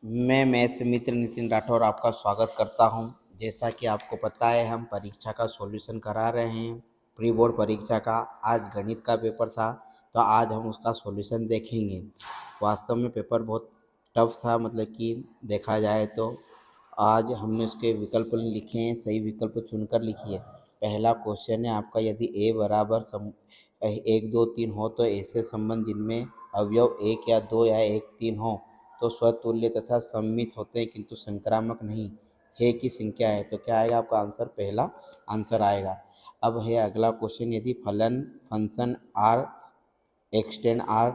मैं मैथ्स मित्र नितिन राठौर आपका स्वागत करता हूं। जैसा कि आपको पता है, हम परीक्षा का सॉल्यूशन करा रहे हैं। प्री बोर्ड परीक्षा का आज गणित का पेपर था, तो आज हम उसका सॉल्यूशन देखेंगे। वास्तव में पेपर बहुत टफ था, मतलब कि देखा जाए तो आज हमने उसके विकल्प लिखे हैं, सही विकल्प चुनकर लिखिए। पहला क्वेश्चन है आपका, यदि ए बराबर 1 2 3 हो तो ऐसे संबंध जिनमें अवयव एक या दो या एक तीन हो तो स्वतुल्य तथा सममित होते हैं किंतु संक्रामक नहीं है की संख्या है। तो क्या आएगा आपका आंसर? पहला आंसर आएगा। अब है अगला क्वेश्चन, यदि फंक्शन आर एक्सटेंड आर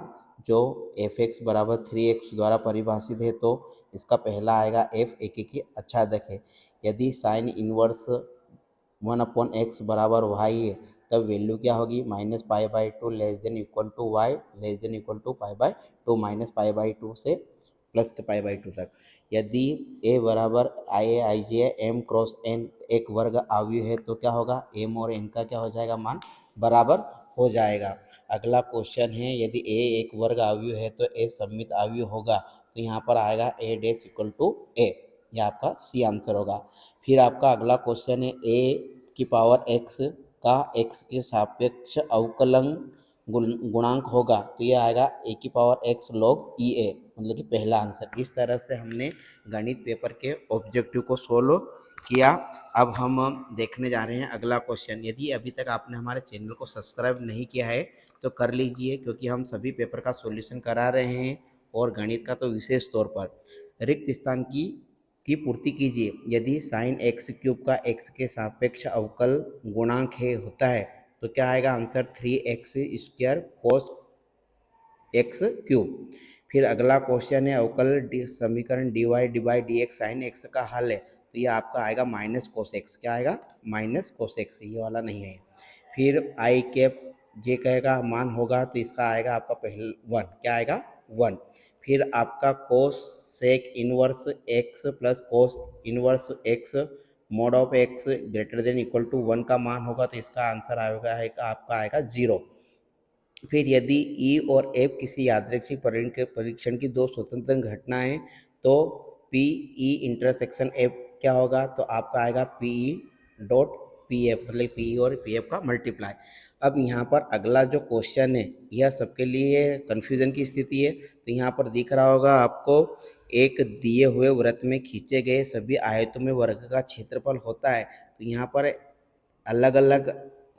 जो एफ एक्स बराबर 3x द्वारा परिभाषित है तो इसका पहला आएगा एफ एक की अच्छादक है। यदि साइन इनवर्स 1/x बराबर वाई है तब वैल्यू क्या होगी? -π/2 less than equal to Y less than equal to π/2 -π/2 से +π/2 तक। यदि ए बराबर आई एम क्रॉस एन एक वर्ग अवयव है तो क्या होगा? एम और एन का क्या हो जाएगा? मान बराबर हो जाएगा। अगला क्वेश्चन है, यदि ए एक वर्ग अवयव है तो ए सममित अवयव होगा। तो यहाँ पर आएगा ए डैश इक्वल टू ए, यह आपका सी आंसर होगा। फिर आपका अगला क्वेश्चन है, ए की पावर एक्स का एक्स के सापेक्ष अवकलन गुणांक होगा तो ये आएगा ए की पावर एक्स लॉग ई ए, मतलब कि पहला आंसर। इस तरह से हमने गणित पेपर के ऑब्जेक्टिव को सोल्व किया। अब हम देखने जा रहे हैं अगला क्वेश्चन। यदि अभी तक आपने हमारे चैनल को सब्सक्राइब नहीं किया है तो कर लीजिए, क्योंकि हम सभी पेपर का सॉल्यूशन करा रहे हैं और गणित का तो विशेष तौर पर। रिक्त स्थान की पूर्ति कीजिए। यदि साइन एक्स क्यूब का एक्स के सापेक्ष अवकल गुणांक है होता है तो क्या आएगा answer? 3x² cos x cube. फिर अगला क्वेश्चन है, अवकल समीकरण dy/dx साइन एक्स का हल है तो ये आपका आएगा माइनस कोस एक्स। क्या आएगा? माइनस कोस एक्स, ये वाला नहीं है। फिर आई कैप जे कहेगा मान होगा तो इसका आएगा आपका पहले 1। क्या आएगा? 1। फिर आपका cos sec inverse X plus cos inverse X mod of X greater than equal to 1 का मान होगा तो इसका आंसर आएगा आपका आएगा 0। फिर यदि ई और एफ किसी यादृच्छिक परीक्षण की दो स्वतंत्र घटनाएं तो पी ई इंटरसेक्शन एफ क्या होगा? तो आपका आएगा P E dot P F, मतलब पी ई और पी एफ का मल्टीप्लाई। अब यहाँ पर अगला जो क्वेश्चन है यह सबके लिए कन्फ्यूजन की स्थिति है। तो यहाँ पर दिख रहा होगा आपको, एक दिए हुए वृत्त में खींचे गए सभी आयतों में वर्ग का क्षेत्रफल होता है। तो यहाँ पर अलग अलग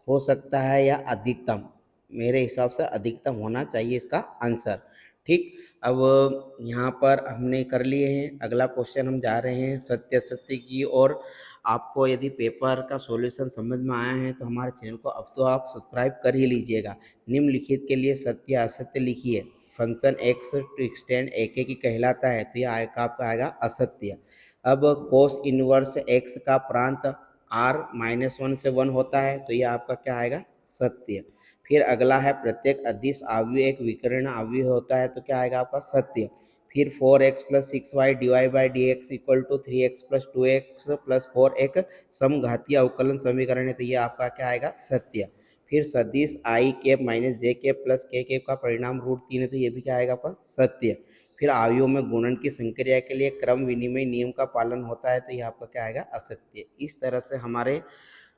हो सकता है या अधिकतम, मेरे हिसाब से अधिकतम होना चाहिए इसका आंसर। ठीक, अब यहाँ पर हमने कर लिए हैं। अगला क्वेश्चन हम जा रहे हैं सत्य असत्य की। और आपको यदि पेपर का सॉल्यूशन समझ में आया है तो हमारे चैनल को अब तो आप सब्सक्राइब कर ही लीजिएगा। निम्नलिखित के लिए सत्य असत्य लिखिए। फंक्शन एक्स टू एक्सटेंड एक की कहलाता है तो यह आपका आएगा असत्य। अब कोस इनवर्स एक्स का प्रांत r-1 से 1 होता है तो यह आपका क्या आएगा? सत्य। फिर अगला है प्रत्येक अदिश अवयव एक विकर्ण अवयव होता है तो क्या आएगा आपका? सत्य। फिर 4x + 6y dy/dx equal to 3x + 2x + 4 एक समघातीय अवकलन समीकरण है तो ये आपका क्या आएगा? सत्य। फिर सदिश i cap - j cap + k cap का परिणाम √3 है तो ये भी क्या आएगा आपका? सत्य। फिर अवयवों में गुणन की संक्रिया के लिए क्रम विनिमय नियम का पालन होता है तो ये आपका क्या आएगा? असत्य। इस तरह से हमारे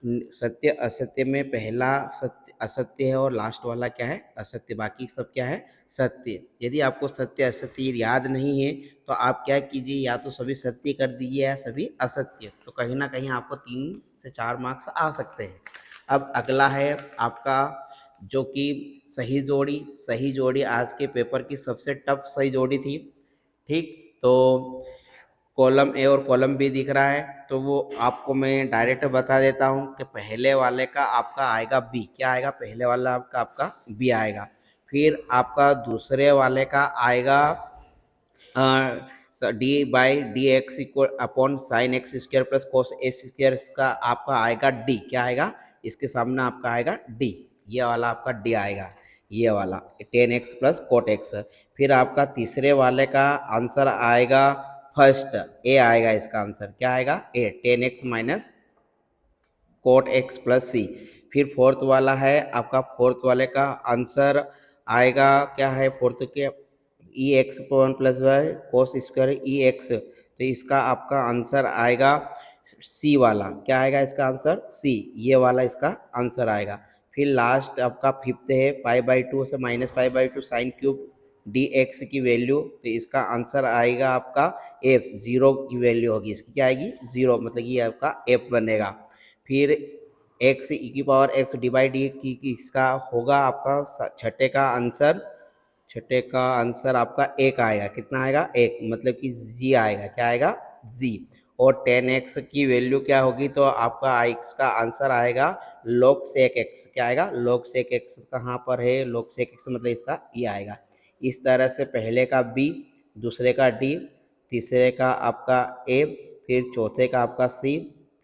सत्य असत्य में पहला सत्य असत्य है और लास्ट वाला क्या है? असत्य। बाकी सब क्या है? सत्य। यदि आपको सत्य असत्य याद नहीं है तो आप क्या कीजिए, या तो सभी सत्य कर दीजिए या सभी असत्य, तो कहीं ना कहीं आपको 3 से 4 मार्क्स आ सकते हैं। अब अगला है आपका जो कि सही जोड़ी आज के पेपर की सबसे टफ सही जोड़ी थी। ठीक, तो कॉलम ए और कॉलम बी दिख रहा है तो वो आपको मैं डायरेक्ट बता देता हूँ कि पहले वाले का आपका आएगा बी। क्या आएगा? पहले वाला आपका बी आएगा। फिर आपका दूसरे वाले का आएगा d/dx equal upon sine x square plus cos x square, इसका आपका आएगा डी। क्या आएगा? इसके सामने आपका आएगा डी, ये वाला आपका डी आएगा, ये वाला 10x + cot x। फिर आपका तीसरे वाले का आंसर आएगा फर्स्ट ए आएगा, इसका आंसर क्या आएगा? ए 10x - cot x + c। फिर फोर्थ वाला है आपका, फोर्थ वाले का आंसर आएगा क्या है? फोर्थ के E X one plus Y cos square E X, तो इसका आपका आंसर आएगा सी वाला। क्या आएगा इसका आंसर? सी, ये वाला इसका आंसर आएगा। फिर लास्ट आपका फिफ्थ है पाई बाई टू से minus pi by two sine cube D x की वैल्यू, तो इसका आंसर आएगा आपका एफ, ज़ीरो की वैल्यू होगी इसकी, क्या आएगी? ज़ीरो, मतलब ये आपका एफ बनेगा। फिर एक्स ई की पावर एक्स डिवाइड ये की इसका होगा आपका छठे का आंसर आपका एक आएगा। कितना आएगा? एक, मतलब कि जी आएगा। क्या आएगा? जी। और 10x की वैल्यू क्या होगी? तो आपका एक्स का आंसर आएगा log sec x। क्या आएगा? log sec x कहाँ पर है? log sec x मतलब इसका ये आएगा। इस तरह से पहले का b, दूसरे का d, तीसरे का आपका a, फिर चौथे का आपका c,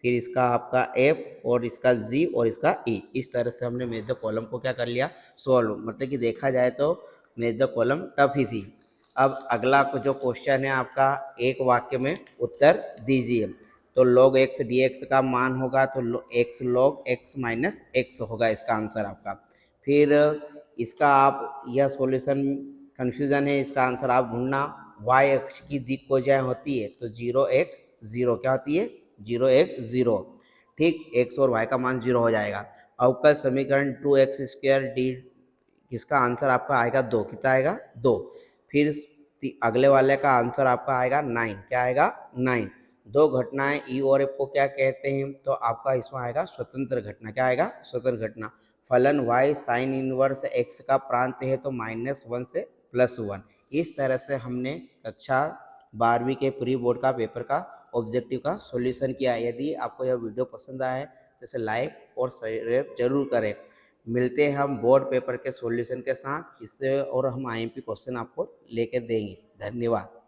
फिर इसका आपका f और इसका g और इसका e। इस तरह से हमने मेज द कॉलम को क्या कर लिया? सॉल्व। मतलब कि देखा जाए तो मेज द कॉलम टफ ही थी। अब अगला जो क्वेश्चन है आपका, एक वाक्य में उत्तर दीजिए। तो log x dx का मान होगा तो x log x minus x होगा इसका आंसर आपका। फिर इसका आप यह सॉल्यूशन कन्फ्यूज़न है, इसका आंसर आप ढूंढना। y अक्ष की दिक कोजाएं होती है तो 0 1 0, क्या होती है? 0 1 0। ठीक, x और y का मान 0 हो जाएगा। अवकल समीकरण 2x स्क्वायर डी, इसका आंसर आपका आएगा 2। कितना आएगा? 2। फिर अगले वाले का आंसर आपका आएगा 9। क्या आएगा? 9। दो घटनाएं ई और एफ को क्या कहते हैं? तो आपका इसमें आएगा स्वतंत्र घटना। क्या आएगा? स्वतंत्र घटना। फलन y साइन इनवर्स x का प्रांत है तो -1 से +1। इस तरह से हमने कक्षा 12वीं के प्री बोर्ड का पेपर का ऑब्जेक्टिव का सॉल्यूशन किया। यदि आपको यह वीडियो पसंद आया है तो इसे लाइक और शेयर जरूर करें। मिलते हैं हम बोर्ड पेपर के सॉल्यूशन के साथ, इससे और हम आईएमपी क्वेश्चन आपको लेके देंगे। धन्यवाद।